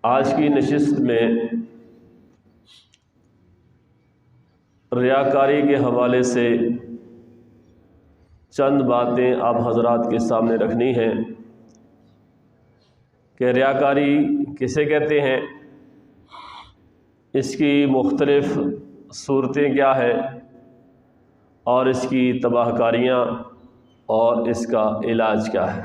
آج کی نشست میں ریاکاری کے حوالے سے چند باتیں آپ حضرات کے سامنے رکھنی ہیں کہ ریاکاری کسے کہتے ہیں، اس کی مختلف صورتیں کیا ہیں اور اس کی تباہ کاریاں اور اس کا علاج کیا ہے۔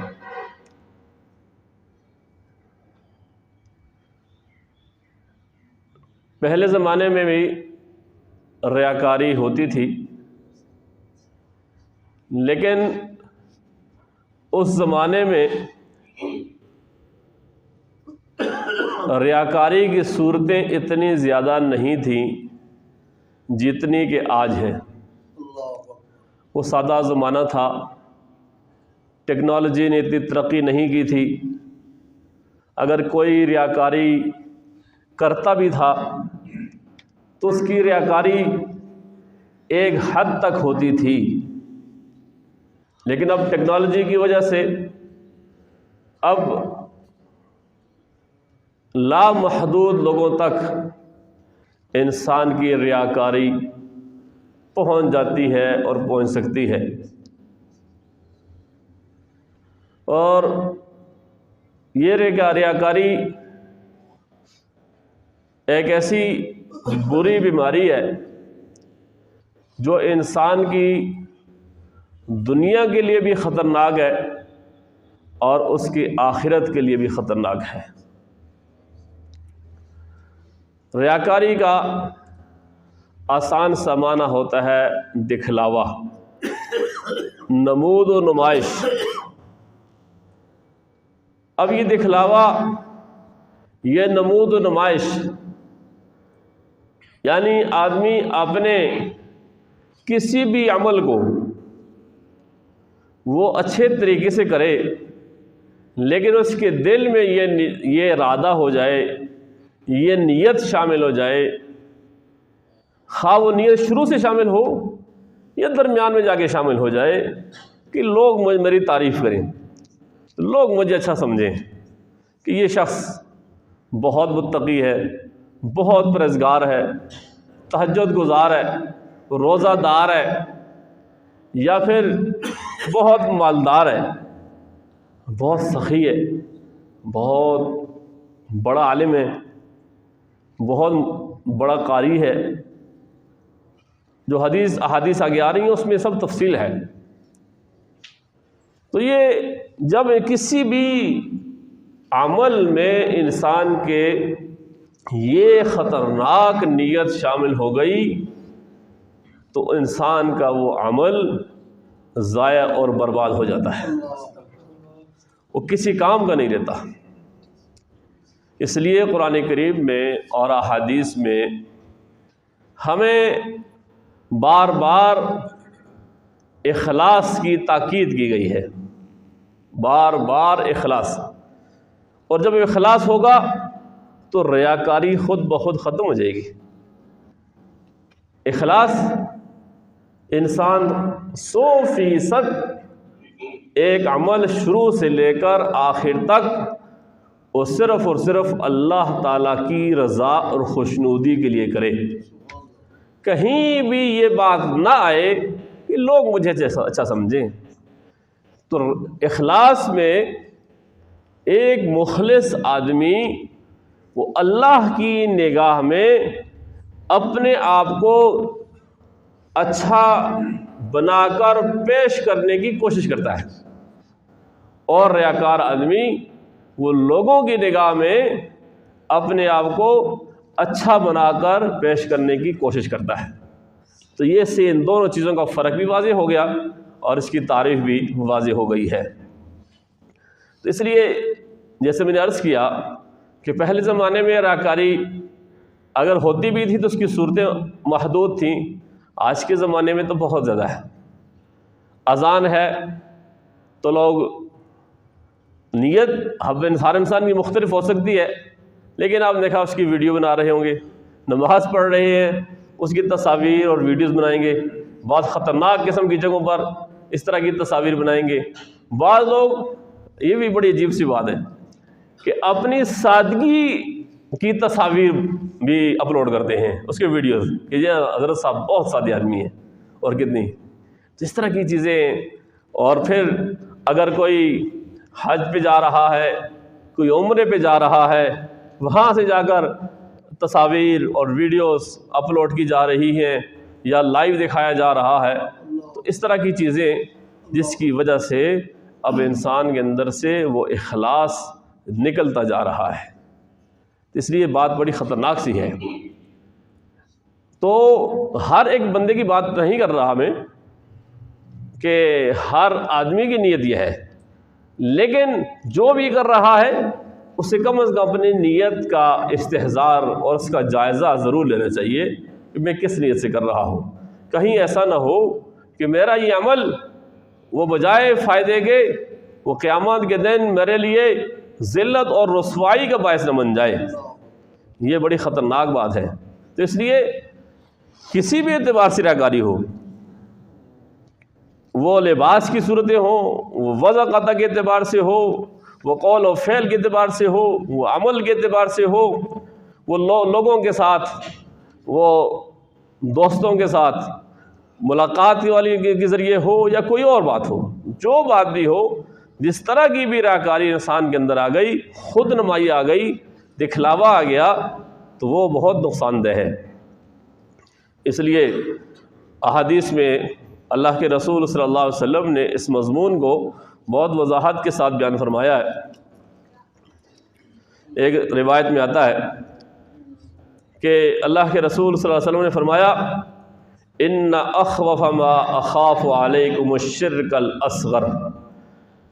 پہلے زمانے میں بھی ریاکاری ہوتی تھی، لیکن اس زمانے میں ریاکاری کی صورتیں اتنی زیادہ نہیں تھیں جتنی کہ آج ہیں۔ وہ سادہ زمانہ تھا، ٹیکنالوجی نے اتنی ترقی نہیں کی تھی۔ اگر کوئی ریاکاری کرتا بھی تھا تو اس کی ریاکاری ایک حد تک ہوتی تھی، لیکن اب ٹیکنالوجی کی وجہ سے اب لامحدود لوگوں تک انسان کی ریاکاری پہنچ جاتی ہے اور پہنچ سکتی ہے۔ اور یہ ریاکاری ایک ایسی بری بیماری ہے جو انسان کی دنیا کے لیے بھی خطرناک ہے اور اس کی آخرت کے لیے بھی خطرناک ہے۔ ریاکاری کا آسان سا معنی ہوتا ہے دکھلاوا، نمود و نمائش۔ اب یہ دکھلاوا، یہ نمود و نمائش، یعنی آدمی اپنے کسی بھی عمل کو وہ اچھے طریقے سے کرے، لیکن اس کے دل میں یہ ارادہ ہو جائے، یہ نیت شامل ہو جائے، خواہ وہ نیت شروع سے شامل ہو یا درمیان میں جا کے شامل ہو جائے کہ لوگ میری تعریف کریں، لوگ مجھے اچھا سمجھیں کہ یہ شخص بہت متقی ہے، بہت پرہیزگار ہے، تہجد گزار ہے، روزہ دار ہے، یا پھر بہت مالدار ہے، بہت سخی ہے، بہت بڑا عالم ہے، بہت بڑا قاری ہے۔ جو احادیث آگے آ رہی ہیں اس میں سب تفصیل ہے۔ تو یہ جب کسی بھی عمل میں انسان کے یہ خطرناک نیت شامل ہو گئی تو انسان کا وہ عمل ضائع اور برباد ہو جاتا ہے، وہ کسی کام کا نہیں رہتا۔ اس لیے قرآن کریم میں اور احادیث میں ہمیں بار بار اخلاص کی تاکید کی گئی ہے، بار بار اخلاص۔ اور جب اخلاص ہوگا تو ریاکاری خود بخود ختم ہو جائے گی۔ اخلاص، انسان 100% ایک عمل شروع سے لے کر آخر تک وہ صرف اور صرف اللہ تعالیٰ کی رضا اور خوشنودی کے لیے کرے۔ کہیں بھی یہ بات نہ آئے کہ لوگ مجھے اچھا سمجھیں۔ تو اخلاص میں ایک مخلص آدمی وہ اللہ کی نگاہ میں اپنے آپ کو اچھا بنا کر پیش کرنے کی کوشش کرتا ہے، اور ریاکار آدمی وہ لوگوں کی نگاہ میں اپنے آپ کو اچھا بنا کر پیش کرنے کی کوشش کرتا ہے۔ تو یہ سے ان دونوں چیزوں کا فرق بھی واضح ہو گیا اور اس کی تعریف بھی واضح ہو گئی ہے۔ تو اس لیے جیسے میں نے عرض کیا کہ پہلے زمانے میں ریاکاری اگر ہوتی بھی تھی تو اس کی صورتیں محدود تھیں، آج کے زمانے میں تو بہت زیادہ ہے۔ اذان ہے تو لوگ نیت ہر انسان کی مختلف ہو سکتی ہے، لیکن آپ دیکھا اس کی ویڈیو بنا رہے ہوں گے، نماز پڑھ رہے ہیں اس کی تصاویر اور ویڈیوز بنائیں گے، بہت خطرناک قسم کی جگہوں پر اس طرح کی تصاویر بنائیں گے۔ بعض لوگ، یہ بھی بڑی عجیب سی بات ہے کہ اپنی سادگی کی تصاویر بھی اپلوڈ کرتے ہیں، اس کے ویڈیوز کہ یہ حضرت صاحب بہت سادے آدمی ہیں اور کتنی جس طرح کی چیزیں. اور پھر اگر کوئی حج پہ جا رہا ہے، کوئی عمرے پہ جا رہا ہے، وہاں سے جا کر تصاویر اور ویڈیوز اپلوڈ کی جا رہی ہیں یا لائیو دکھایا جا رہا ہے. تو اس طرح کی چیزیں جس کی وجہ سے اب انسان کے اندر سے وہ اخلاص نکلتا جا رہا ہے. اس لیے بات بڑی خطرناک سی ہے. تو ہر ایک بندے کی بات نہیں کر رہا میں کہ ہر آدمی کی نیت یہ ہے، لیکن جو بھی کر رہا ہے اسے کم از کم اپنی نیت کا استحضار اور اس کا جائزہ ضرور لینا چاہیے کہ میں کس نیت سے کر رہا ہوں. کہیں ایسا نہ ہو کہ میرا یہ عمل وہ بجائے فائدے کے وہ قیامت کے دن میرے لیے ذلت اور رسوائی کا باعث نہ بن جائے. یہ بڑی خطرناک بات ہے. تو اس لیے کسی بھی اعتبار سے ریاکاری ہو، وہ لباس کی صورتیں ہوں، وہ وضع قطع کے اعتبار سے ہو، وہ قول و فعل کے اعتبار سے ہو، وہ عمل کے اعتبار سے ہو، وہ لوگوں کے ساتھ، وہ دوستوں کے ساتھ ملاقات والی کے ذریعے ہو یا کوئی اور بات ہو، جو بات بھی ہو، جس طرح کی بھی ریاکاری انسان کے اندر آ گئی، خود نمائی آ گئی، دکھلاوا آ گیا، تو وہ بہت نقصان دہ ہے. اس لیے احادیث میں اللہ کے رسول صلی اللہ علیہ وسلم نے اس مضمون کو بہت وضاحت کے ساتھ بیان فرمایا ہے. ایک روایت میں آتا ہے کہ اللہ کے رسول صلی اللہ علیہ وسلم نے فرمایا ان اخوف ما اخاف علیکم الشرک الاصغر.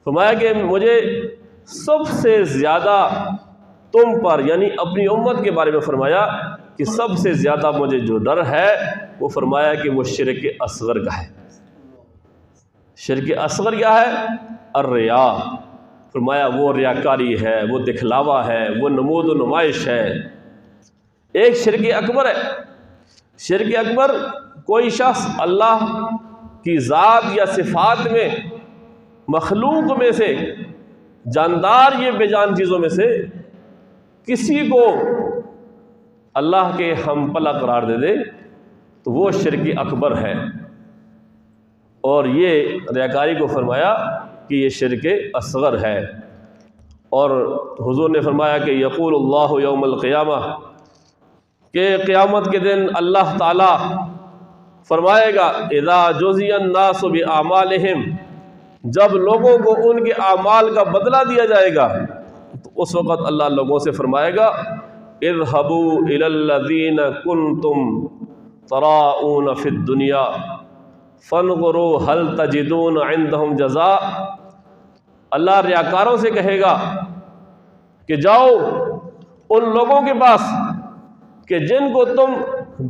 فرمایا کہ مجھے سب سے زیادہ تم پر، یعنی اپنی امت کے بارے میں فرمایا کہ سب سے زیادہ مجھے جو ڈر ہے وہ فرمایا کہ وہ شرک اصغر کا ہے. شرک اصغر کیا ہے؟ الریا. فرمایا وہ ریاکاری ہے، وہ دکھلاوا ہے، وہ نمود و نمائش ہے. ایک شرک اکبر ہے. شرک اکبر کوئی شخص اللہ کی ذات یا صفات میں، مخلوق میں سے، جاندار یہ بے جان چیزوں میں سے کسی کو اللہ کے ہم پلہ قرار دے دے تو وہ شرک اکبر ہے. اور یہ ریاکاری کو فرمایا کہ یہ شرک اصغر ہے. اور حضور نے فرمایا کہ یقول اللہ یوم القیامہ، کہ قیامت کے دن اللہ تعالی فرمائے گا اذا جزی الناس باعمالہم، جب لوگوں کو ان کے اعمال کا بدلہ دیا جائے گا تو اس وقت اللہ لوگوں سے فرمائے گا اذهبوا الی الذین کنتم تراؤون فی الدنیا فانظروا هل تجدون عندهم جزاء. اللہ ریاکاروں سے کہے گا کہ جاؤ ان لوگوں کے پاس کہ جن کو تم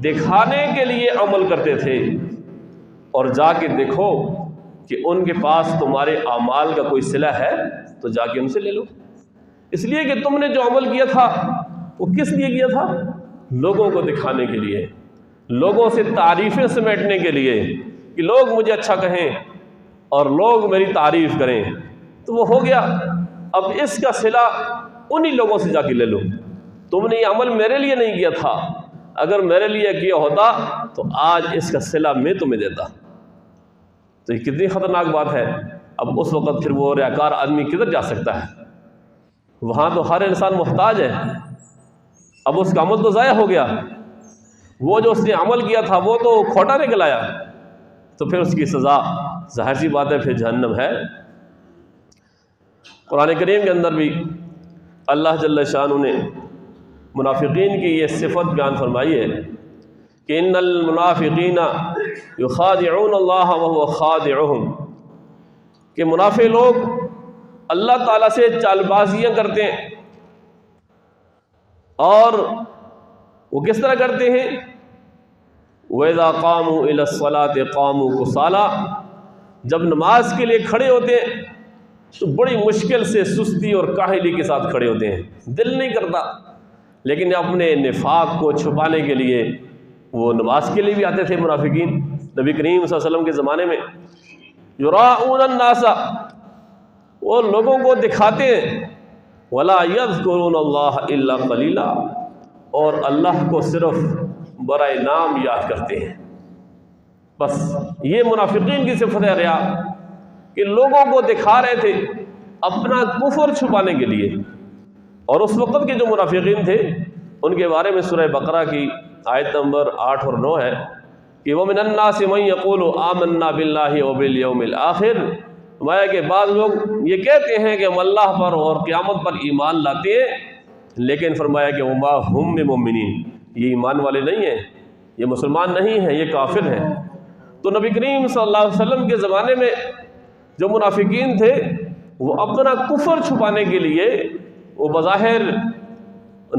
دکھانے کے لیے عمل کرتے تھے، اور جا کے دیکھو کہ ان کے پاس تمہارے اعمال کا کوئی صلہ ہے تو جا کے ان سے لے لو. اس لیے کہ تم نے جو عمل کیا تھا وہ کس لیے کیا تھا؟ لوگوں کو دکھانے کے لیے، لوگوں سے تعریفیں سمیٹنے کے لیے کہ لوگ مجھے اچھا کہیں اور لوگ میری تعریف کریں. تو وہ ہو گیا. اب اس کا صلہ انہی لوگوں سے جا کے لے لو. تم نے یہ عمل میرے لیے نہیں کیا تھا، اگر میرے لیے کیا ہوتا تو آج اس کا صلہ میں تمہیں دیتا. تو یہ کتنی خطرناک بات ہے. اب اس وقت پھر وہ ریاکار آدمی کدھر جا سکتا ہے؟ وہاں تو ہر انسان محتاج ہے. اب اس کا عمل تو ضائع ہو گیا، وہ جو اس نے عمل کیا تھا وہ تو کھوٹا نکل آیا، تو پھر اس کی سزا ظاہر سی بات ہے پھر جہنم ہے. قرآن کریم کے اندر بھی اللہ جل شانہ نے منافقین کی یہ صفت بیان فرمائی ہے کہ ان المنافقین یخادعون اللہ وهو خادعهم، کہ منافق لوگ اللہ تعالیٰ سے چال بازیاں کرتے ہیں. اور وہ کس طرح کرتے ہیں؟ وَإِذَا قَامُوا إِلَى الصَّلَاةِ قَامُوا كُسَالَىٰ، جب نماز کے لیے کھڑے ہوتے ہیں تو بڑی مشکل سے سستی اور کاہلی کے ساتھ کھڑے ہوتے ہیں، دل نہیں کرتا. لیکن اپنے نفاق کو چھپانے کے لیے وہ نماز کے لیے بھی آتے تھے منافقین. نبی کریم صلی اللہ علیہ وسلم کے زمانے میں یراؤون الناس، وہ لوگوں کو دکھاتے ہیں ولا یذکرون اللہ الا قلیلا، اور اللہ کو صرف برائے نام یاد کرتے ہیں۔ بس یہ منافقین کی صفت ہے ریا، کہ لوگوں کو دکھا رہے تھے اپنا کفر چھپانے کے لیے۔ اور اس وقت کے جو منافقین تھے ان کے بارے میں سورہ بقرہ کی آیت نمبر 8 اور 9 ہے کہ وَمِنَ النَّاسِ مَن يَقُولُ آمَنَّا بِاللَّهِ وَبِالْيَوْمِ الْآخِرِ، فرمایا کہ بعض لوگ یہ کہتے ہیں کہ ہم اللہ پر اور قیامت پر ایمان لاتے ہیں، لیکن فرمایا کہ وَمَا هُم بِمُؤْمِنِينَ، یہ ایمان والے نہیں ہیں، یہ مسلمان نہیں ہیں، یہ کافر ہیں۔ تو نبی کریم صلی اللہ علیہ وسلم کے زمانے میں جو منافقین تھے وہ اپنا کفر چھپانے کے لیے وہ بظاہر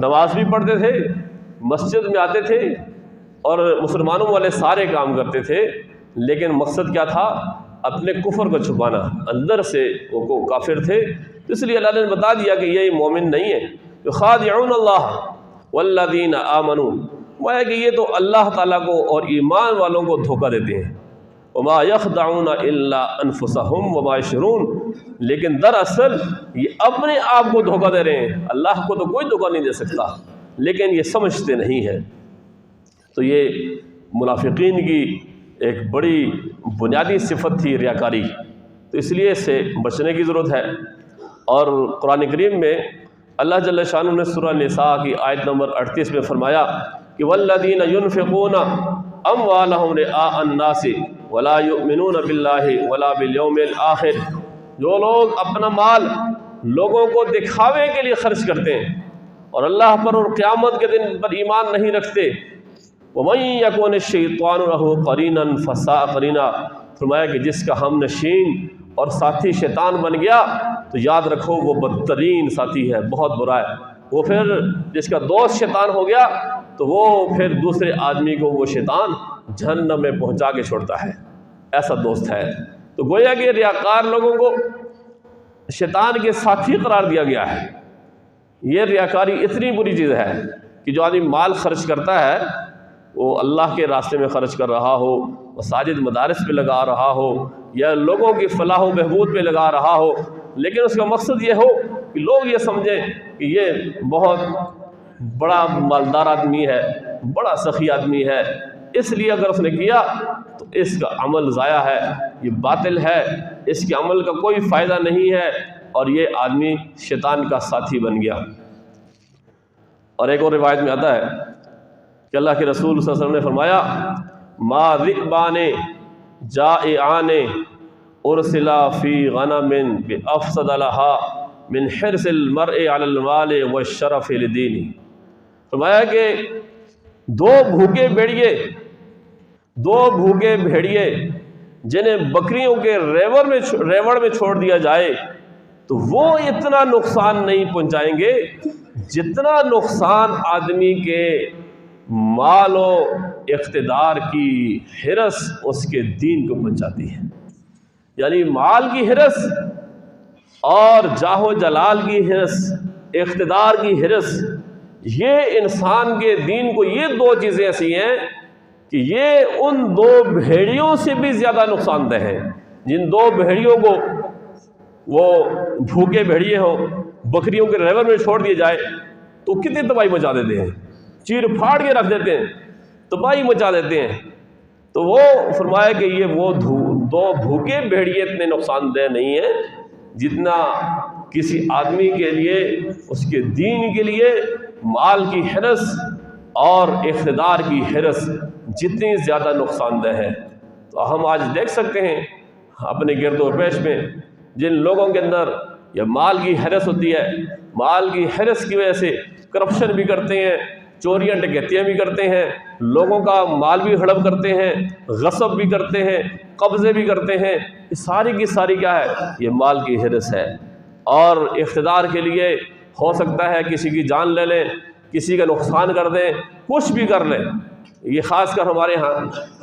نماز بھی پڑھتے تھے، مسجد میں آتے تھے اور مسلمانوں والے سارے کام کرتے تھے، لیکن مقصد کیا تھا؟ اپنے کفر کو چھپانا، اندر سے وہ کافر تھے۔ اس لیے اللہ نے بتا دیا کہ یہ مومن نہیں ہے، یخادعون اللہ والذین آمنوا، وہ ہے کہ یہ تو اللہ تعالیٰ کو اور ایمان والوں کو دھوکہ دیتے ہیں۔ وما یخدعون الا انفسهم وما یشعرون، لیکن دراصل یہ اپنے آپ کو دھوکہ دے رہے ہیں، اللہ کو تو کوئی دھوکہ نہیں دے سکتا، لیکن یہ سمجھتے نہیں ہیں۔ تو یہ منافقین کی ایک بڑی بنیادی صفت تھی ریاکاری، تو اس لیے اس سے بچنے کی ضرورت ہے۔ اور قرآن کریم میں اللہ جل شانہ نے سورہ نساء کی آیت نمبر 38 میں فرمایا کہ والذین ينفقون اموالهم رئاء الناس ولا يؤمنون باللہ ولا بالیوم الآخر، جو لوگ اپنا مال لوگوں کو دکھاوے کے لیے خرچ کرتے ہیں اور اللہ پر اور قیامت کے دن پر ایمان نہیں رکھتے، وَمَن يَكُنِ الشَّيْطَانُ لَهُ قَرِينًا فَسَاءَ قَرِينًا، فرمایا کہ جس کا ہم نشین اور ساتھی شیطان بن گیا تو یاد رکھو وہ بدترین ساتھی ہے، بہت برا ہے۔ وہ پھر جس کا دوست شیطان ہو گیا تو وہ پھر دوسرے آدمی کو وہ شیطان جہنم میں پہنچا کے چھوڑتا ہے، ایسا دوست ہے۔ تو گویا کہ ریاکار لوگوں کو شیطان کے ساتھی قرار دیا گیا ہے۔ یہ ریاکاری اتنی بری چیز ہے کہ جو آدمی مال خرچ کرتا ہے وہ اللہ کے راستے میں خرچ کر رہا ہو، مساجد مدارس پہ لگا رہا ہو یا لوگوں کی فلاح و بہبود پہ لگا رہا ہو، لیکن اس کا مقصد یہ ہو کہ لوگ یہ سمجھیں کہ یہ بہت بڑا مالدار آدمی ہے، بڑا سخی آدمی ہے، اس لیے اگر اس نے کیا تو اس کا عمل ضائع ہے، یہ باطل ہے، اس کے عمل کا کوئی فائدہ نہیں ہے، اور یہ آدمی شیطان کا ساتھی بن گیا۔ اور ایک اور روایت میں آتا ہے کہ اللہ کے رسول صلی اللہ علیہ وسلم نے فرمایا ما ذئبان جائعان ارسلا فی غنم بافسد لها من حرص المرء علی المال والشرف لدینہ، فرمایا کہ دو بھوکے بھیڑیے جنہیں بکریوں کے ریوڑ میں چھوڑ دیا جائے تو وہ اتنا نقصان نہیں پہنچائیں گے جتنا نقصان آدمی کے مال و اقتدار کی حرص اس کے دین کو پہنچاتی ہے۔ یعنی مال کی حرص اور جاہ و جلال کی حرص، اقتدار کی حرص، یہ انسان کے دین کو، یہ دو چیزیں ایسی ہیں کہ یہ ان دو بھیڑیوں سے بھی زیادہ نقصان دہ ہیں۔ جن دو بھیڑیوں کو وہ بھوکے بھیڑیے ہوں، بکریوں کے ریوڑ میں چھوڑ دیے جائے تو کتنی تباہی مچا دیتے ہیں، چیر پھاڑ کے رکھ دیتے ہیں، تباہی مچا دیتے ہیں۔ تو وہ فرمایا کہ یہ وہ دو بھوکے بھیڑیے اتنے نقصان دہ نہیں ہیں جتنا کسی آدمی کے لیے، اس کے دین کے لیے مال کی حرص اور اقتدار کی حرص جتنی زیادہ نقصان دہ ہے۔ تو ہم آج دیکھ سکتے ہیں اپنے گرد و پیش میں جن لوگوں کے اندر یہ مال کی حرص ہوتی ہے، مال کی حرص کی وجہ سے کرپشن بھی کرتے ہیں، چوریاں ڈکیتیاں بھی کرتے ہیں، لوگوں کا مال بھی ہڑپ کرتے ہیں، غصب بھی کرتے ہیں، قبضے بھی کرتے ہیں، یہ ساری کی ساری کیا ہے؟ یہ مال کی حرص ہے۔ اور اقتدار کے لیے ہو سکتا ہے کسی کی جان لے لیں، کسی کا نقصان کر دیں، کچھ بھی کر لیں۔ یہ خاص کر ہمارے ہاں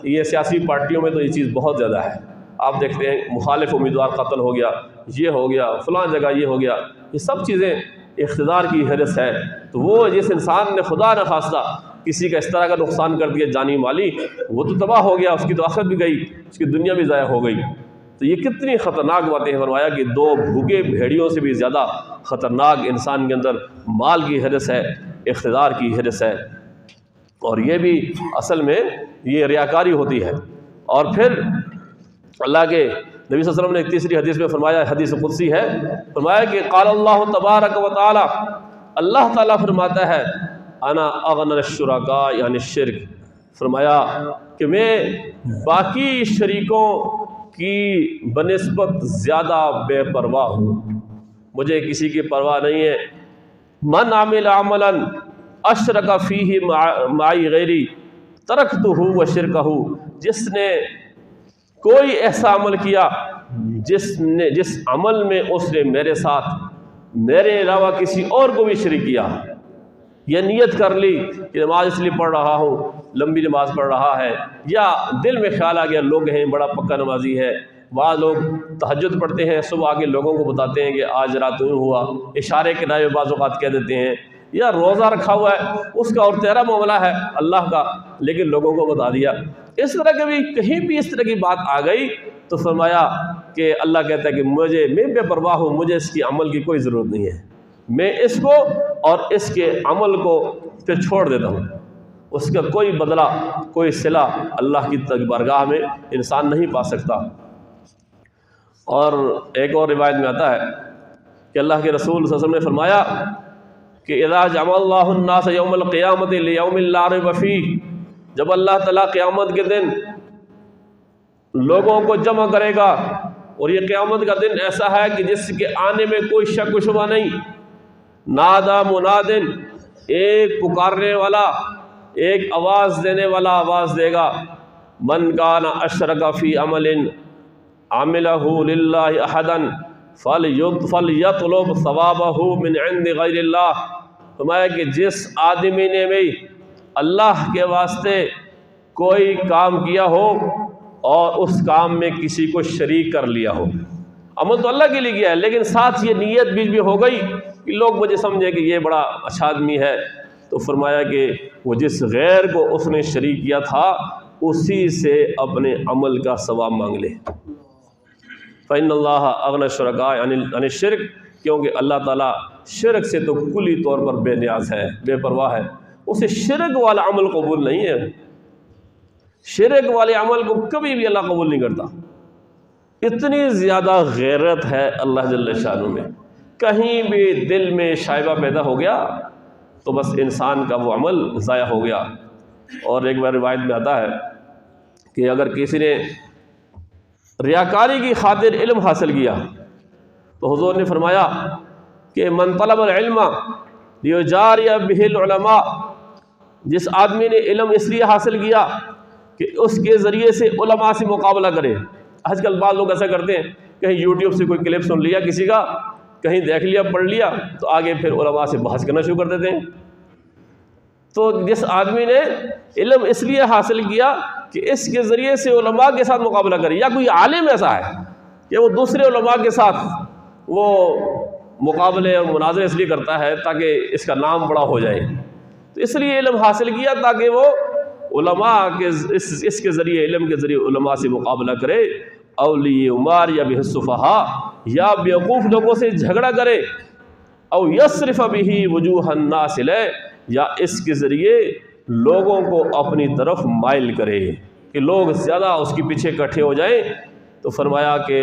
یہ سیاسی پارٹیوں میں تو یہ چیز بہت زیادہ ہے۔ آپ دیکھتے ہیں مخالف امیدوار قتل ہو گیا، یہ ہو گیا، فلاں جگہ یہ ہو گیا، یہ سب چیزیں اقتدار کی حرص ہے۔ تو وہ جس انسان نے خدا نہ خواستہ کسی کا اس طرح کا نقصان کر دیا جانی مالی، وہ تو تباہ ہو گیا، اس کی تو آخرت بھی گئی، اس کی دنیا بھی ضائع ہو گئی۔ تو یہ کتنی خطرناک باتیں ہیں۔ فرمایا کہ 2 بھوکے بھیڑیوں سے بھی زیادہ خطرناک انسان کے اندر مال کی حرص ہے، اقتدار کی حرص ہے، اور یہ بھی اصل میں یہ ریاکاری ہوتی ہے۔ اور پھر اللہ کے نبی صلی اللہ علیہ وسلم نے ایک تیسری حدیث میں فرمایا، حدیث قدسی ہے، فرمایا کہ قال اللہ تبارک و تعالی، اللہ تعالیٰ فرماتا ہے انا اغنى الشرکاء یعنی شرک، فرمایا کہ میں باقی شریکوں کی بنسبت زیادہ بے پرواہ ہوں، مجھے کسی کی پرواہ نہیں ہے۔ من عمل عملا اشرک فیہ معی غیری ترکتہ وشرکہ، جس نے کوئی ایسا عمل کیا جس عمل میں اس نے میرے ساتھ میرے علاوہ کسی اور کو بھی شریک کیا، یہ نیت کر لی کہ نماز اس لیے پڑھ رہا ہوں، لمبی نماز پڑھ رہا ہے، یا دل میں خیال آ گیا لوگ ہیں بڑا پکا نمازی ہے، بعض لوگ تہجد پڑھتے ہیں، صبح آ کے لوگوں کو بتاتے ہیں کہ آج رات یوں ہوا، اشارے کے نائب بعض اوقات کہہ دیتے ہیں، یا روزہ رکھا ہوا ہے اس کا اور تیرا معاملہ ہے اللہ کا، لیکن لوگوں کو بتا دیا۔ اس طرح کے بھی کہیں بھی اس طرح کی بات آ گئی تو فرمایا کہ اللہ کہتا ہے کہ میں بے پرواہ ہوں، مجھے اس کی عمل کی کوئی ضرورت نہیں ہے، میں اس کو اور اس کے عمل کو پھر چھوڑ دیتا ہوں، اس کا کوئی بدلہ کوئی صلہ اللہ کی بارگاہ میں انسان نہیں پا سکتا۔ اور ایک اور روایت میں آتا ہے کہ اللہ کے رسول صلی اللہ علیہ وسلم نے فرمایا کہ اذا جمع اللہ الناس یوم القیامت لیوم لا ریب فیہ، جب اللہ تعالیٰ قیامت کے دن لوگوں کو جمع کرے گا، اور یہ قیامت کا دن ایسا ہے کہ جس کے آنے میں کوئی شک و شبہ نہیں، نادا منادن، ایک پکارنے والا، ایک آواز دینے والا آواز دے گا، من کان اشرک فی عمل عملہ للہ احدا فلیطلب ثوابہ من عند غیر اللہ، فرمایا کہ جس آدمی نے بھی اللہ کے واسطے کوئی کام کیا ہو اور اس کام میں کسی کو شریک کر لیا ہو، عمل تو اللہ کے لیے کیا ہے لیکن ساتھ یہ نیت بیچ بھی ہو گئی کہ لوگ مجھے سمجھے کہ یہ بڑا اچھا آدمی ہے، تو فرمایا کہ وہ جس غیر کو اس نے شریک کیا تھا اسی سے اپنے عمل کا ثواب مانگ لے۔ فإن اللہ اغنى الشرکاء عن الشرک، کیونکہ اللہ تعالیٰ شرک سے تو کلی طور پر بے نیاز ہے، بے پرواہ ہے، اسے شرک والا عمل قبول نہیں ہے، شرک والے عمل کو کبھی بھی اللہ قبول نہیں کرتا۔ اتنی زیادہ غیرت ہے اللہ جل شانہ میں، کہیں بھی دل میں شائبہ پیدا ہو گیا تو بس انسان کا وہ عمل ضائع ہو گیا۔ اور ایک بار روایت میں آتا ہے کہ اگر کسی نے ریاکاری کی خاطر علم حاصل کیا تو حضور نے فرمایا کہ من طلب العلم لیجاری بہ العلماء، جس آدمی نے علم اس لیے حاصل کیا کہ اس کے ذریعے سے علماء سے مقابلہ کرے۔ آج کل بعض لوگ ایسا کرتے ہیں، کہیں یوٹیوب سے کوئی کلپ سن لیا کسی کا، کہیں دیکھ لیا پڑھ لیا تو آگے پھر علماء سے بحث کرنا شروع کر دیتے ہیں۔ تو جس آدمی نے علم اس لیے حاصل کیا کہ اس کے ذریعے سے علماء کے ساتھ مقابلہ کرے، یا کوئی عالم ایسا ہے کہ وہ دوسرے علماء کے ساتھ وہ مقابلے اور مناظرے اس لیے کرتا ہے تاکہ اس کا نام بڑا ہو جائے، تو اس لیے علم حاصل کیا تاکہ وہ علماء کے اس کے ذریعے علم کے ذریعے علماء سے مقابلہ کرے، اولی عمار یا بہ السفہاء، یا بیوقوف لوگوں سے جھگڑا کرے، او یصرف بہ وجوہ الناس الیہ، یا اس کے ذریعے لوگوں کو اپنی طرف مائل کرے کہ لوگ زیادہ اس کے پیچھے اکٹھے ہو جائیں، تو فرمایا کہ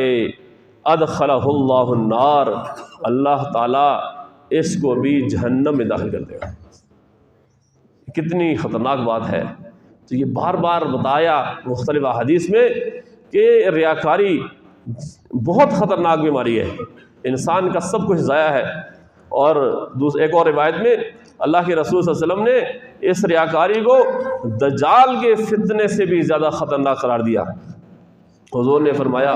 ادخلہ اللہ النار، اللہ تعالیٰ اس کو بھی جہنم میں داخل کر دے گا۔ کتنی خطرناک بات ہے۔ تو یہ بار بار بتایا مختلف احادیث میں کہ ریاکاری بہت خطرناک بیماری ہے، انسان کا سب کچھ ضائع ہے۔ اور ایک اور روایت میں اللہ کے رسول صلی اللہ علیہ وسلم نے اس ریاکاری کو دجال کے فتنے سے بھی زیادہ خطرناک قرار دیا۔ حضور نے فرمایا،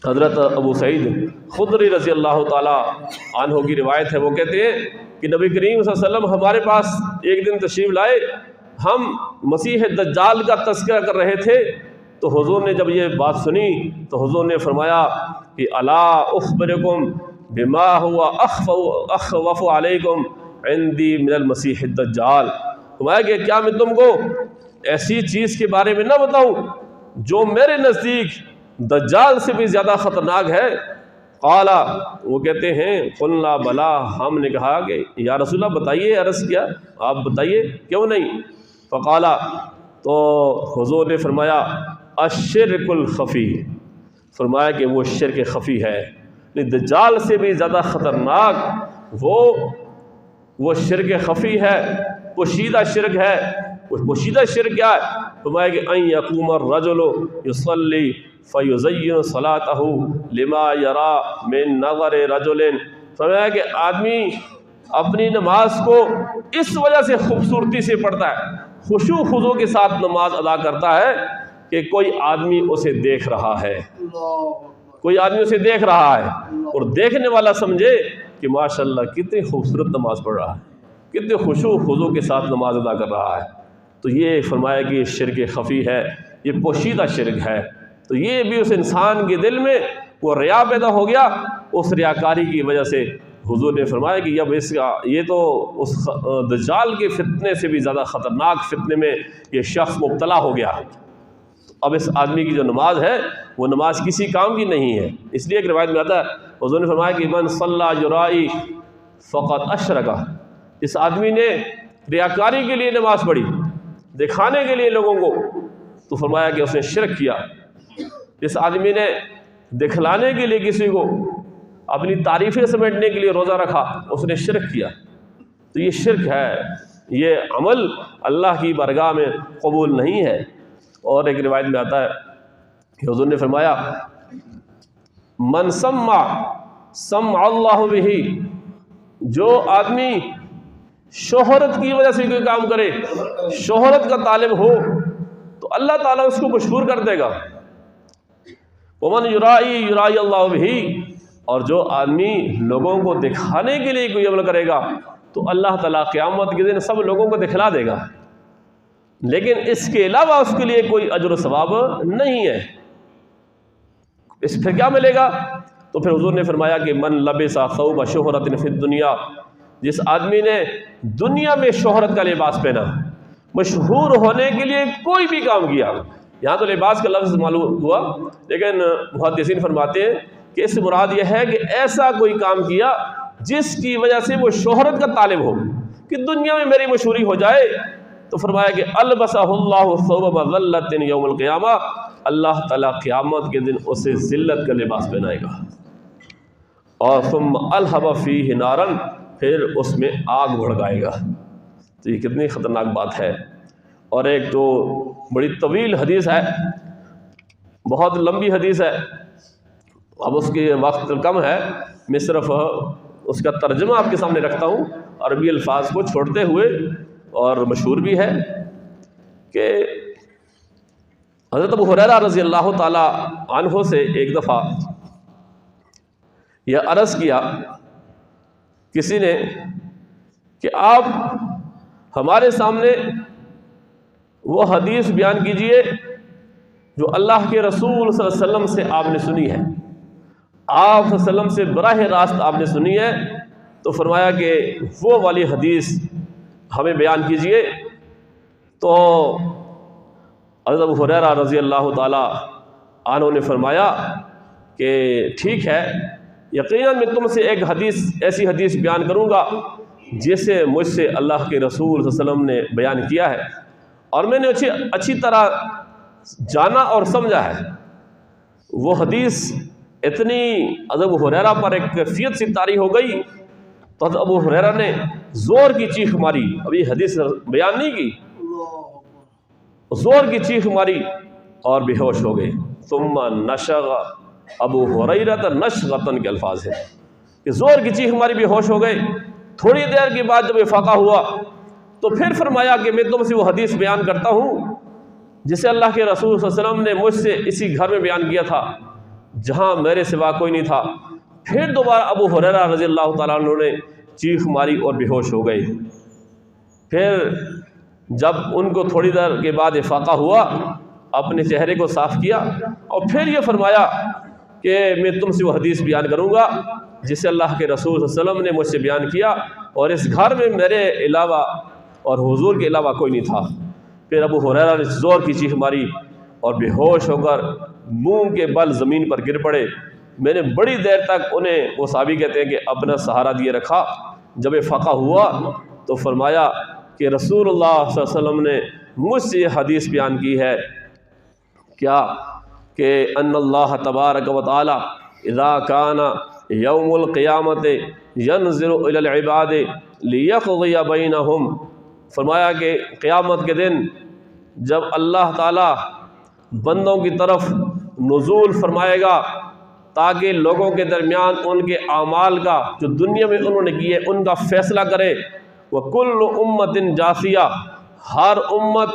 حضرت ابو سعید خدری رضی اللہ تعالیٰ عنہ کی روایت ہے، وہ کہتے ہیں کہ نبی کریم صلی اللہ علیہ وسلم ہمارے پاس ایک دن تشریف لائے، ہم مسیح دجال کا تذکرہ کر رہے تھے، تو حضور نے جب یہ بات سنی تو حضور نے فرمایا کہ الا اخبرکم بما هو اخوف علیکم عندی من المسیح الدجال، فرمایا کہ کیا میں تم کو ایسی چیز کے بارے میں نہ بتاؤں جو میرے نزدیک دجال سے بھی زیادہ خطرناک ہے؟ قالا، وہ کہتے ہیں قلنا بلا، ہم نے کہا کہ یا رسول اللہ بتائیے، عرض کیا آپ بتائیے کیوں نہیں؟ فقالا، تو حضور نے فرمایا الشرک الخفی، فرمایا کہ وہ شرک خفی ہے، دجال سے بھی زیادہ خطرناک وہ شرک خفی ہے، پوشیدہ شرک ہے۔ پوشیدہ شرک کیا ہے؟ فرمایا کہ ان یقوم الرجل یصلی فیزین صلاتہ لما یرا من نظر رجل، فرمایا کہ آدمی اپنی نماز کو اس وجہ سے خوبصورتی سے پڑھتا ہے، خشوع خضوع کے ساتھ نماز ادا کرتا ہے کہ کوئی آدمی اسے دیکھ رہا ہے، کوئی آدمی اسے دیکھ رہا ہے، اور دیکھنے والا سمجھے کہ ماشاءاللہ کتنی خوبصورت نماز پڑھ رہا ہے، کتنے خشوع خضوع کے ساتھ نماز ادا کر رہا ہے۔ تو یہ فرمایا کہ یہ شرک خفی ہے، یہ پوشیدہ شرک ہے۔ تو یہ بھی اس انسان کے دل میں وہ ریا پیدا ہو گیا، اس ریاکاری کی وجہ سے حضور نے فرمایا کہ اب اس کا یہ تو اس دجال کے فتنے سے بھی زیادہ خطرناک فتنے میں یہ شخص مبتلا ہو گیا۔ اب اس آدمی کی جو نماز ہے وہ نماز کسی کام کی نہیں ہے۔ اس لیے ایک روایت میں آتا ہے حضور نے فرمایا کہ من صلی یرائی فقط اشرک، اس آدمی نے ریاکاری کے لیے نماز پڑھی، دکھانے کے لیے لوگوں کو، تو فرمایا کہ اس نے شرک کیا۔ اس آدمی نے دکھلانے کے لیے کسی کو، اپنی تعریفیں سمیٹنے کے لیے روزہ رکھا، اس نے شرک کیا۔ تو یہ شرک ہے، یہ عمل اللہ کی بارگاہ میں قبول نہیں ہے۔ اور ایک روایت میں آتا ہے کہ حضور نے فرمایا من سمع اللہ بہ، جو آدمی شہرت کی وجہ سے کوئی کام کرے، شہرت کا طالب ہو، تو اللہ تعالیٰ اس کو مشہور کر دے گا۔ ومن یرائی اللہ بہ، اور جو آدمی لوگوں کو دکھانے کے لیے کوئی عمل کرے گا تو اللہ تعالیٰ قیامت کے دن سب لوگوں کو دکھلا دے گا، لیکن اس کے علاوہ اس کے لیے کوئی اجر و ثواب نہیں ہے۔ اس پھر کیا ملے گا؟ تو پھر حضور نے فرمایا کہ من لبس ثوب شہرت فی الدنیا، جس آدمی نے دنیا میں شہرت کا لباس پہنا، مشہور ہونے کے لیے کوئی بھی کام کیا، یہاں تو لباس کا لفظ معلوم ہوا، لیکن محدثین فرماتے ہیں کہ اس سے مراد یہ ہے کہ ایسا کوئی کام کیا جس کی وجہ سے وہ شہرت کا طالب ہو، کہ دنیا میں میری مشہوری ہو جائے، تو فرمایا کہ البسہ اللہ ثوب مذلۃ یوم القیامہ، اللہ تعالیٰ قیامت کے دن اسے ذلت کا لباس پہنائے گا، اور ثم الہب فیہ نارا، پھر اس میں آگ بھڑکائے گا۔ تو یہ کتنی خطرناک بات ہے۔ اور ایک تو بڑی طویل حدیث ہے، بہت لمبی حدیث ہے، اب اس کے وقت کم ہے، میں صرف اس کا ترجمہ آپ کے سامنے رکھتا ہوں، عربی الفاظ کو چھوڑتے ہوئے، اور مشہور بھی ہے کہ حضرت ابو ہریرہ رضی اللہ تعالی عنہ سے ایک دفعہ یہ عرض کیا کسی نے کہ آپ ہمارے سامنے وہ حدیث بیان کیجئے جو اللہ کے رسول صلی اللہ علیہ وسلم سے آپ نے سنی ہے، آپ صلی اللہ علیہ وسلم سے براہ راست آپ نے سنی ہے، تو فرمایا کہ وہ والی حدیث ہمیں بیان کیجئے۔ تو حضرت ابو ہریرہ رضی اللہ تعالی عنہ نے فرمایا کہ ٹھیک ہے، یقیناً میں تم سے ایک ایسی حدیث بیان کروں گا جسے مجھ سے اللہ کے رسول صلی اللہ علیہ وسلم نے بیان کیا ہے، اور میں نے اچھی طرح جانا اور سمجھا ہے۔ وہ حدیث اتنی حضرت ابو ہریرہ پر ایک کیفیت سے طاری ہو گئی، تو حضرت ابو ہریرہ نے زور کی چیخ ماری، ابھی حدیث بیان نہیں کی، زور کی چیخ ماری اور بے ہوش ہو گئے۔ ثم نشغ ابو ہریرہ نشغتن کے الفاظ ہیں کہ زور کی چیخ ماری، بے ہوش ہو گئے۔ تھوڑی دیر کے بعد جب افاقہ ہوا تو پھر فرمایا کہ میں تم سے وہ حدیث بیان کرتا ہوں جسے اللہ کے رسول صلی اللہ علیہ وسلم نے مجھ سے اسی گھر میں بیان کیا تھا جہاں میرے سوا کوئی نہیں تھا۔ پھر دوبارہ ابو ہریرہ رضی اللہ تعالیٰ عنہ نے چیخ ماری اور بے ہوش ہو گئے۔ پھر جب ان کو تھوڑی دیر کے بعد افاقہ ہوا، اپنے چہرے کو صاف کیا اور پھر یہ فرمایا کہ میں تم سے وہ حدیث بیان کروں گا جسے اللہ کے رسول صلی اللہ علیہ وسلم نے مجھ سے بیان کیا، اور اس گھر میں میرے علاوہ اور حضور کے علاوہ کوئی نہیں تھا۔ پھر ابو ہریرہ نے زور کی چیخ ماری اور بے ہوش ہو کر منہ کے بل زمین پر گر پڑے۔ میں نے بڑی دیر تک انہیں، وہ صحابی کہتے ہیں کہ اپنا سہارا دیے رکھا۔ جب یہ فقہ ہوا تو فرمایا کہ رسول اللہ صلی اللہ علیہ وسلم نے مجھ سے یہ حدیث بیان کی ہے، کیا کہ ان اللہ تبارک و تعالی اذا کان یوم القیامت ینظر الی العباد لیقضی بینہم، فرمایا کہ قیامت کے دن جب اللہ تعالی بندوں کی طرف نزول فرمائے گا تاکہ لوگوں کے درمیان ان کے اعمال کا جو دنیا میں انہوں نے کیے ان کا فیصلہ کرے، وَكُلُّ أُمَّةٍ جَاثِيَةٍ، ہر امت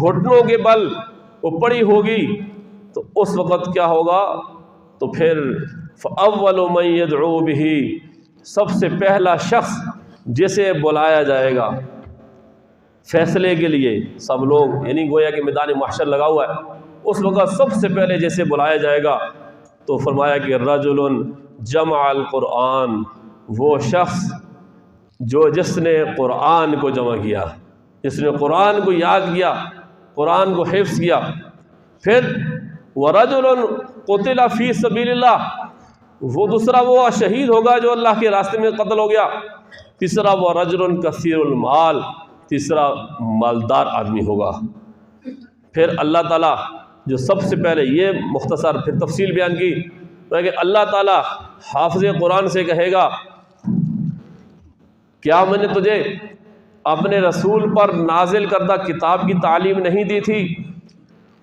گھٹنوں کے بل وہ پڑی ہوگی، تو اس وقت کیا ہوگا؟ تو پھر فَأَوَّلُ مَن يَدْعُو بِهِ، سب سے پہلا شخص جسے بلایا جائے گا فیصلے کے لیے، سب لوگ یعنی گویا کہ میدان محشر لگا ہوا ہے، اس وقت سب سے پہلے جیسے بلایا جائے گا تو فرمایا کہ رجل جمع القرآن، وہ شخص جس نے قرآن کو جمع کیا، جس نے قرآن کو یاد کیا، قرآن کو حفظ کیا۔ پھر ورجل قتل فی سبیل اللہ، وہ دوسرا وہ شہید ہوگا جو اللہ کے راستے میں قتل ہو گیا۔ تیسرا ورجل کثیر المال، تیسرا مالدار آدمی ہوگا۔ پھر اللہ تعالیٰ جو سب سے پہلے، یہ مختصر پھر تفصیل بیان کی کہ اللہ تعالیٰ حافظ قرآن سے کہے گا کیا میں نے تجھے اپنے رسول پر نازل کردہ کتاب کی تعلیم نہیں دی تھی؟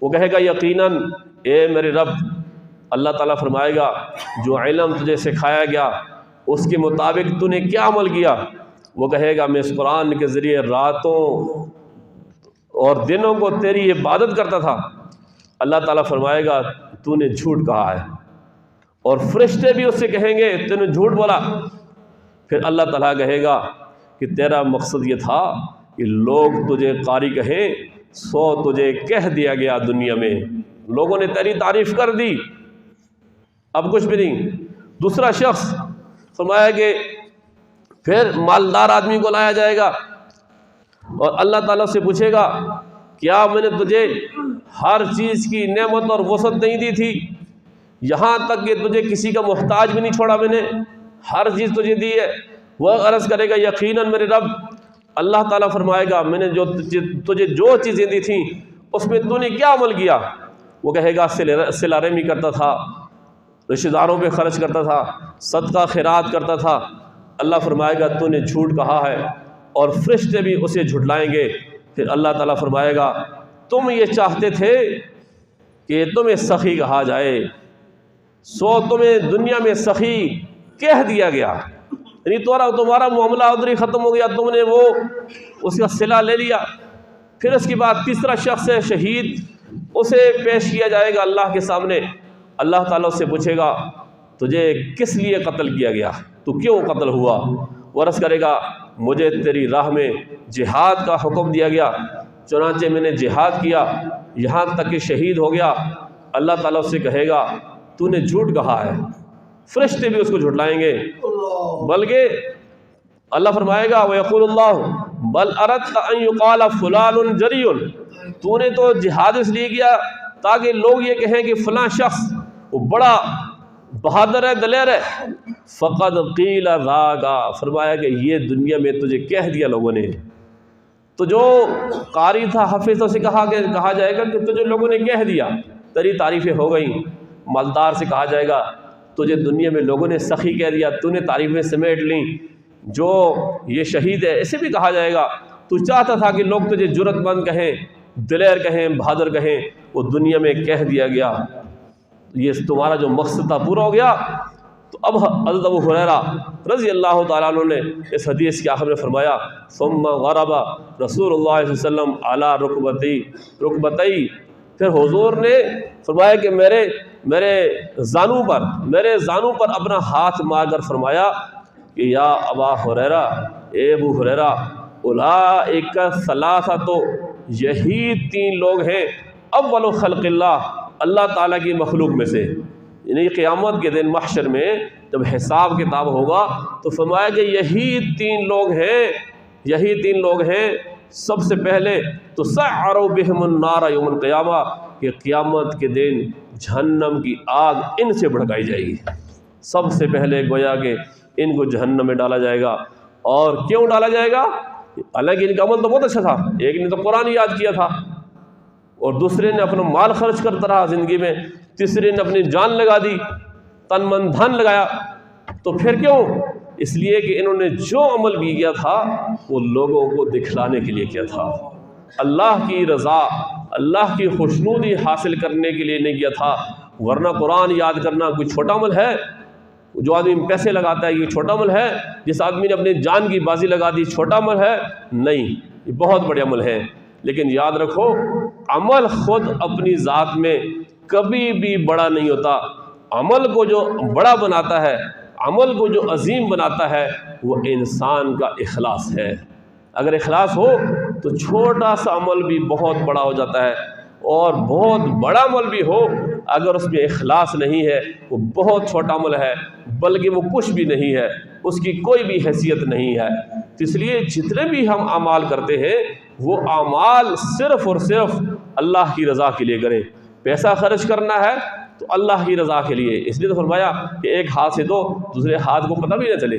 وہ کہے گا یقیناً اے میرے رب۔ اللہ تعالیٰ فرمائے گا جو علم تجھے سکھایا گیا اس کے مطابق تو نے کیا عمل کیا؟ وہ کہے گا میں اس قرآن کے ذریعے راتوں اور دنوں کو تیری عبادت کرتا تھا۔ اللہ تعالیٰ فرمائے گا تو نے جھوٹ کہا ہے، اور فرشتے بھی اس سے کہیں گے تو نے جھوٹ بولا۔ پھر اللہ تعالیٰ کہے گا کہ تیرا مقصد یہ تھا کہ لوگ تجھے قاری کہیں، سو تجھے کہہ دیا گیا دنیا میں، لوگوں نے تیری تعریف کر دی، اب کچھ بھی نہیں۔ دوسرا شخص فرمایا کہ پھر مالدار آدمی کو لایا جائے گا اور اللہ تعالیٰ سے پوچھے گا کیا میں نے تجھے ہر چیز کی نعمت اور وسعت نہیں دی تھی، یہاں تک کہ تجھے کسی کا محتاج بھی نہیں چھوڑا، میں نے ہر چیز تجھے دی ہے؟ وہ عرض کرے گا یقیناً میرے رب۔ اللہ تعالیٰ فرمائے گا میں نے جو تجھے جو چیزیں دی تھیں اس میں تو نے کیا عمل کیا؟ وہ کہے گا صلہ رحمی کرتا تھا، رشتہ داروں پہ خرچ کرتا تھا، صدقہ خیرات کرتا تھا۔ اللہ فرمائے گا تو نے جھوٹ کہا ہے، اور فرشتے بھی اسے جھٹلائیں گے۔ پھر اللہ تعالیٰ فرمائے گا تم یہ چاہتے تھے کہ تمہیں سخی کہا جائے، سو تمہیں دنیا میں سخی کہہ دیا گیا، یعنی تمہارا معاملہ ادھر ختم ہو گیا، تم نے وہ اس کا صلہ لے لیا۔ پھر اس کے بعد تیسرا شخص ہے شہید، اسے پیش کیا جائے گا اللہ کے سامنے۔ اللہ تعالیٰ اس سے پوچھے گا تجھے کس لیے قتل کیا گیا، تو کیوں قتل ہوا؟ وہ عرض کرے گا مجھے تیری راہ میں جہاد کا حکم دیا گیا، چنانچہ میں نے جہاد کیا یہاں تک کہ شہید ہو گیا۔ اللہ تعالیٰ اس سے کہے گا تو نے جھوٹ کہا ہے، فرشتے بھی اس کو جھٹلائیں گے، بلکہ اللہ فرمائے گا وَيَقُولُ اللَّهُ بَلْ أَرَدْتَ أَن يُقَالَ فُلَانٌ جَرِيٌّ، تو نے تو جہاد اس لیے کیا تاکہ لوگ یہ کہیں کہ فلاں شخص وہ بڑا بہادر ہے، دلیر ہے۔ فَقَدْ قِيلَ ذَاكَ، فرمایا کہ یہ دنیا میں تجھے کہہ دیا لوگوں نے۔ تو جو قاری تھا، حافظ تھا، اسے کہا جائے گا کہ تجھے لوگوں نے کہہ دیا، تیری تعریفیں ہو گئیں۔ مالدار سے کہا جائے گا تجھے دنیا میں لوگوں نے سخی کہہ دیا، تو نے تعریفیں سمیٹ لیں۔ جو یہ شہید ہے اسے بھی کہا جائے گا تو چاہتا تھا کہ لوگ تجھے جرت مند کہیں، دلیر کہیں، بہادر کہیں، وہ دنیا میں کہہ دیا گیا، یہ تمہارا جو مقصد تھا پورا ہو گیا۔ تو اب حضرت ابو ہریرہ رضی اللہ تعالیٰ عنہ نے اس حدیث کے آخر میں فرمایا ثم غرب رسول اللہ صلی اللہ علیہ وسلم علی رکبتی، پھر حضور نے فرمایا کہ میرے زانو پر اپنا ہاتھ مار کر فرمایا کہ یا ابا ہریرہ، اے ابو ہریرہ، اولئک ثلاثۃ، یہی تین لوگ ہیں، اول خلق اللہ تعالیٰ کی مخلوق میں سے، یعنی قیامت کے دن محشر میں جب حساب کتاب ہوگا تو فرمایا کہ یہی تین لوگ ہیں۔ سب سے پہلے تو سعروا بہم النار یوم القیامہ، کہ قیامت کے دن جہنم کی آگ ان سے بھڑکائی جائے گی۔ سب سے پہلے گویا کہ ان کو جہنم میں ڈالا جائے گا۔ اور کیوں ڈالا جائے گا؟ حالانکہ ان کا عمل تو بہت اچھا تھا، ایک نے تو قرآن یاد کیا تھا، اور دوسرے نے اپنا مال خرچ کرتا رہا زندگی میں، تیسرے نے اپنی جان لگا دی، تن من دھن لگایا۔ تو پھر کیوں؟ اس لیے کہ انہوں نے جو عمل بھی کیا تھا وہ لوگوں کو دکھلانے کے لیے کیا تھا، اللہ کی رضا، اللہ کی خوشنودی حاصل کرنے کے لیے نہیں کیا تھا۔ ورنہ قرآن یاد کرنا کوئی چھوٹا عمل ہے؟ جو آدمی پیسے لگاتا ہے یہ چھوٹا عمل ہے؟ جس آدمی نے اپنی جان کی بازی لگا دی چھوٹا عمل ہے؟ نہیں، یہ بہت بڑے عمل ہے۔ لیکن یاد رکھو، عمل خود اپنی ذات میں کبھی بھی بڑا نہیں ہوتا۔ عمل کو جو بڑا بناتا ہے، عمل کو جو عظیم بناتا ہے، وہ انسان کا اخلاص ہے۔ اگر اخلاص ہو تو چھوٹا سا عمل بھی بہت بڑا ہو جاتا ہے، اور بہت بڑا عمل بھی ہو اگر اس میں اخلاص نہیں ہے وہ بہت چھوٹا عمل ہے، بلکہ وہ کچھ بھی نہیں ہے، اس کی کوئی بھی حیثیت نہیں ہے۔ تو اس لیے جتنے بھی ہم اعمال کرتے ہیں وہ اعمال صرف اور صرف اللہ کی رضا کے لیے کریں۔ پیسہ خرچ کرنا ہے تو اللہ کی رضا کے لیے، اس لیے تو فرمایا کہ ایک ہاتھ سے دو دوسرے ہاتھ کو پتہ بھی نہ چلے۔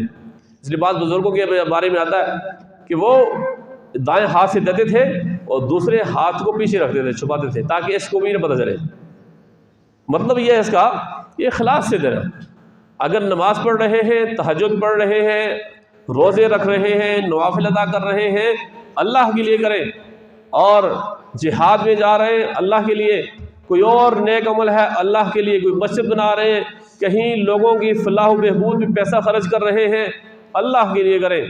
اس لیے بعض بزرگوں کے بارے میں آتا ہے کہ وہ دائیں ہاتھ سے دیتے تھے اور دوسرے ہاتھ کو پیچھے رکھتے تھے، چھپاتے تھے، تاکہ اس کو بھی نہ پتہ چلے۔ مطلب یہ ہے اس کا، یہ اخلاص سے دے رہا ہے۔ اگر نماز پڑھ رہے ہیں، تہجد پڑھ رہے ہیں، روزے رکھ رہے ہیں، نوافل ادا کر رہے ہیں، اللہ کے لیے کریں۔ اور جہاد میں جا رہے ہیں اللہ کے لیے، کوئی اور نیک عمل ہے اللہ کے لیے، کوئی مسجد بنا رہے ہیں، کہیں لوگوں کی فلاح و بہبود میں پیسہ خرچ کر رہے ہیں، اللہ کے لیے کریں۔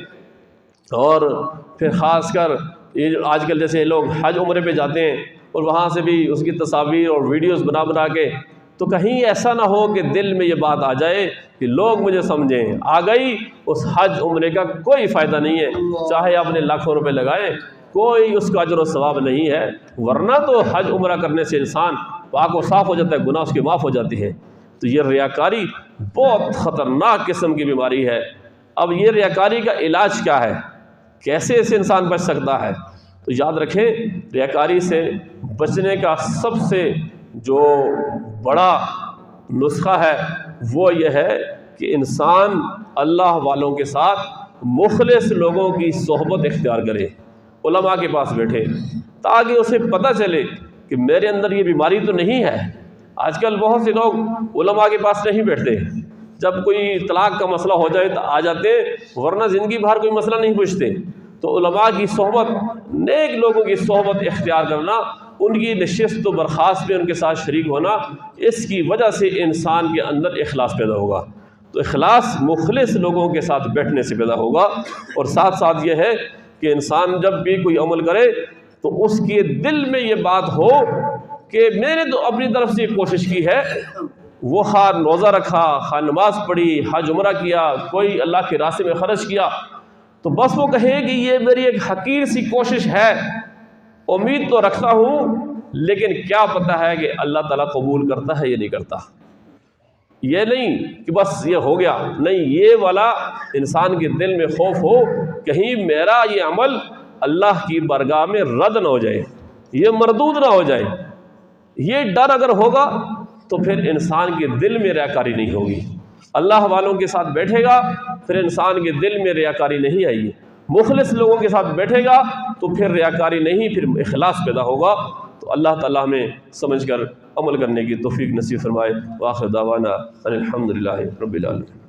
اور پھر خاص کر یہ جو آج کل جیسے لوگ حج عمرے پہ جاتے ہیں اور وہاں سے بھی اس کی تصاویر اور ویڈیوز بنا بنا کے، تو کہیں ایسا نہ ہو کہ دل میں یہ بات آ جائے کہ لوگ مجھے سمجھیں، آ گئی اس حج عمرے کا کوئی فائدہ نہیں ہے، چاہے آپ نے لاکھوں روپے لگائیں، کوئی اس کا اجر و ثواب نہیں ہے۔ ورنہ تو حج عمرہ کرنے سے انسان پاک و صاف ہو جاتا ہے، گناہ اس کے معاف ہو جاتی ہے۔ تو یہ ریاکاری بہت خطرناک قسم کی بیماری ہے۔ اب یہ ریاکاری کا علاج کیا ہے؟ کیسے اس سے انسان بچ سکتا ہے؟ تو یاد رکھیں، ریاکاری سے بچنے کا سب سے جو بڑا نسخہ ہے وہ یہ ہے کہ انسان اللہ والوں کے ساتھ مخلص لوگوں کی صحبت اختیار کرے، علماء کے پاس بیٹھے، تاکہ اسے پتہ چلے کہ میرے اندر یہ بیماری تو نہیں ہے۔ آج کل بہت سے لوگ علماء کے پاس نہیں بیٹھتے، جب کوئی طلاق کا مسئلہ ہو جائے تو آ جاتے، ورنہ زندگی بھر کوئی مسئلہ نہیں پوچھتے۔ تو علماء کی صحبت، نیک لوگوں کی صحبت اختیار کرنا، ان کی نشست و برخاست میں ان کے ساتھ شریک ہونا، اس کی وجہ سے انسان کے اندر اخلاص پیدا ہوگا۔ تو اخلاص مخلص لوگوں کے ساتھ بیٹھنے سے پیدا ہوگا۔ اور ساتھ ساتھ یہ ہے کہ انسان جب بھی کوئی عمل کرے تو اس کے دل میں یہ بات ہو کہ میں نے تو اپنی طرف سے کوشش کی ہے، وہ خواہ روزہ رکھا، خواہ نماز پڑھی، حج عمرہ کیا، کوئی اللہ کے راستے میں خرچ کیا، تو بس وہ کہے کہ یہ میری ایک حقیر سی کوشش ہے، امید تو رکھتا ہوں، لیکن کیا پتہ ہے کہ اللہ تعالیٰ قبول کرتا ہے یا نہیں کرتا۔ یہ نہیں کہ بس یہ ہو گیا، نہیں، یہ والا انسان کے دل میں خوف ہو کہیں میرا یہ عمل اللہ کی بارگاہ میں رد نہ ہو جائے، یہ مردود نہ ہو جائے۔ یہ ڈر اگر ہوگا تو پھر انسان کے دل میں ریاکاری نہیں ہوگی۔ اللہ والوں کے ساتھ بیٹھے گا پھر انسان کے دل میں ریاکاری نہیں آئی، مخلص لوگوں کے ساتھ بیٹھے گا تو پھر ریاکاری نہیں، پھر اخلاص پیدا ہوگا۔ تو اللہ تعالیٰ ہمیں سمجھ کر عمل کرنے کی توفیق نصیب فرمائے۔ وآخر دعوانا ان الحمد للہ رب العالمین۔